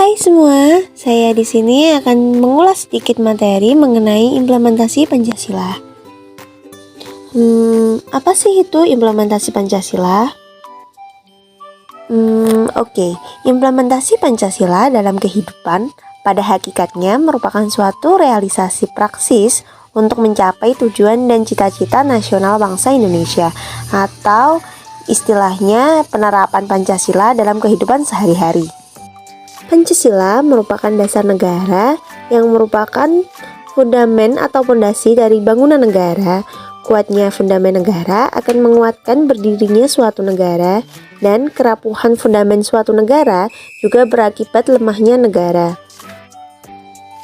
Hai semua, saya di sini akan mengulas sedikit materi mengenai implementasi Pancasila. Apa sih itu implementasi Pancasila? Oke. Implementasi Pancasila dalam kehidupan pada hakikatnya merupakan suatu realisasi praksis untuk mencapai tujuan dan cita-cita nasional bangsa Indonesia, atau istilahnya penerapan Pancasila dalam kehidupan sehari-hari. Pancasila merupakan dasar negara yang merupakan fundamen atau fondasi dari bangunan negara. Kuatnya fundamen negara akan menguatkan berdirinya suatu negara, dan kerapuhan fundamen suatu negara juga berakibat lemahnya negara.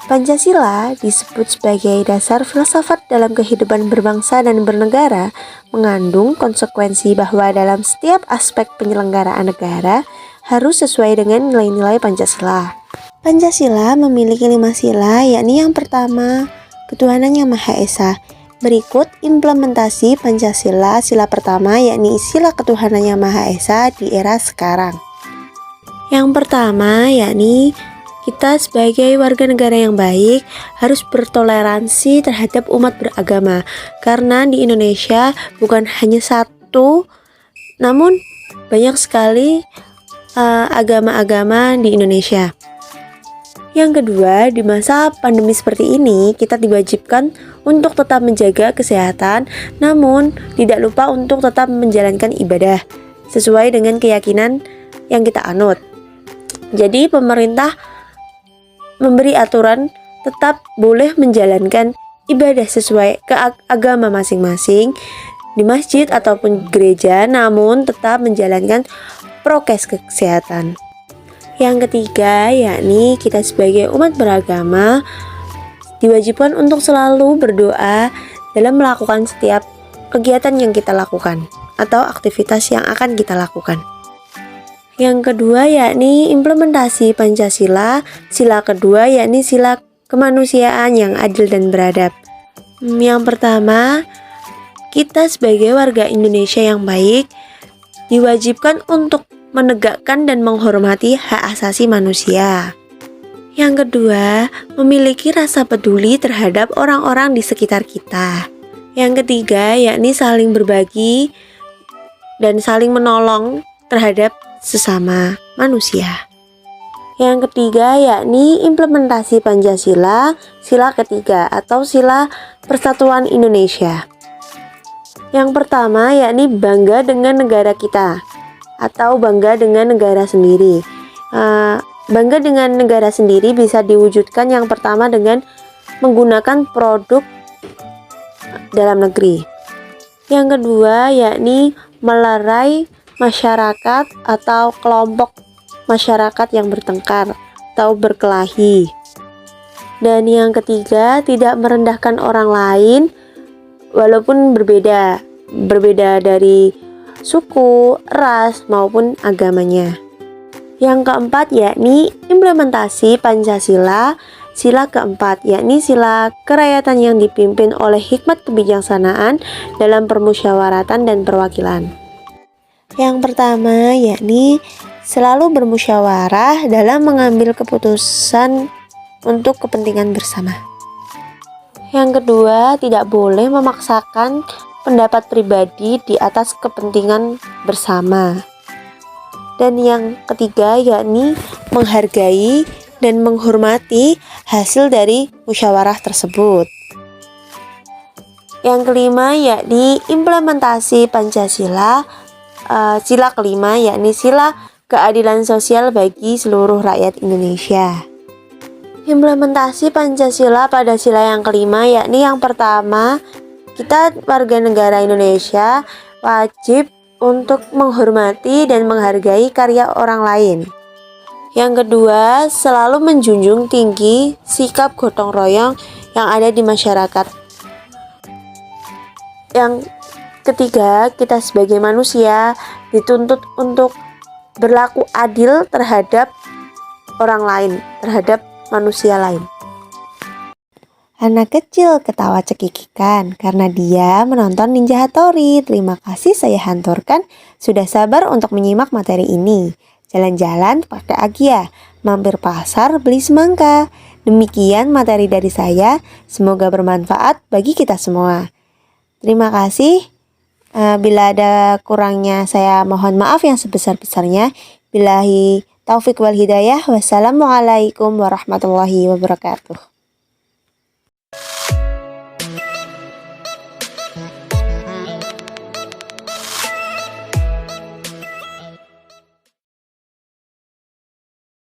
Pancasila disebut sebagai dasar filsafat dalam kehidupan berbangsa dan bernegara, mengandung konsekuensi bahwa dalam setiap aspek penyelenggaraan negara harus sesuai dengan nilai-nilai Pancasila. Pancasila memiliki 5 sila, yakni yang pertama, ketuhanan yang Maha Esa. Berikut implementasi Pancasila. Sila pertama yakni sila ketuhanan yang Maha Esa di era sekarang. Yang pertama yakni kita sebagai warga negara yang baik harus bertoleransi terhadap umat beragama, karena di Indonesia bukan hanya satu, namun banyak sekali agama-agama di Indonesia. Yang kedua, di masa pandemi seperti ini kita diwajibkan untuk tetap menjaga kesehatan, namun tidak lupa untuk tetap menjalankan ibadah sesuai dengan keyakinan yang kita anut. Jadi pemerintah memberi aturan tetap boleh menjalankan ibadah sesuai ke agama masing-masing di masjid ataupun gereja, namun tetap menjalankan prokes kesehatan. Yang ketiga yakni kita sebagai umat beragama diwajibkan untuk selalu berdoa dalam melakukan setiap kegiatan yang kita lakukan atau aktivitas yang akan kita lakukan. Yang kedua yakni implementasi Pancasila. Sila kedua yakni sila kemanusiaan yang adil dan beradab. Yang pertama, kita sebagai warga Indonesia yang baik diwajibkan untuk menegakkan dan menghormati hak asasi manusia. Yang kedua, memiliki rasa peduli terhadap orang-orang di sekitar kita. Yang ketiga, yakni saling berbagi dan saling menolong terhadap sesama manusia. Yang ketiga, yakni implementasi Pancasila, sila ketiga atau sila Persatuan Indonesia. Yang pertama, yakni bangga dengan negara kita atau bangga dengan negara sendiri. Bangga dengan negara sendiri bisa diwujudkan yang pertama dengan menggunakan produk dalam negeri. Yang kedua yakni melerai masyarakat atau kelompok masyarakat yang bertengkar atau berkelahi. Dan yang ketiga, tidak merendahkan orang lain walaupun berbeda dari suku, ras, maupun agamanya. Yang keempat yakni implementasi Pancasila. Sila keempat yakni sila kerakyatan yang dipimpin oleh hikmat kebijaksanaan dalam permusyawaratan dan perwakilan. Yang pertama yakni selalu bermusyawarah dalam mengambil keputusan untuk kepentingan bersama. Yang kedua, tidak boleh memaksakan pendapat pribadi di atas kepentingan bersama. Dan yang ketiga yakni menghargai dan menghormati hasil dari musyawarah tersebut. Yang kelima yakni implementasi Pancasila. Sila kelima yakni sila keadilan sosial bagi seluruh rakyat Indonesia. Implementasi Pancasila pada sila yang kelima yakni yang pertama, kita warga negara Indonesia wajib untuk menghormati dan menghargai karya orang lain. Yang kedua, selalu menjunjung tinggi sikap gotong royong yang ada di masyarakat. Yang ketiga, kita sebagai manusia dituntut untuk berlaku adil terhadap orang lain, terhadap manusia lain. Anak kecil ketawa cekikikan karena dia menonton Ninja Hattori. Terima kasih saya hanturkan sudah sabar untuk menyimak materi ini. jalan-jalan pakai Agia, mampir pasar beli semangka. Demikian materi dari saya, semoga bermanfaat bagi kita semua. Terima kasih. Bila ada kurangnya saya mohon maaf yang sebesar-besarnya. Billahi taufik wal hidayah. Wassalamualaikum warahmatullahi wabarakatuh.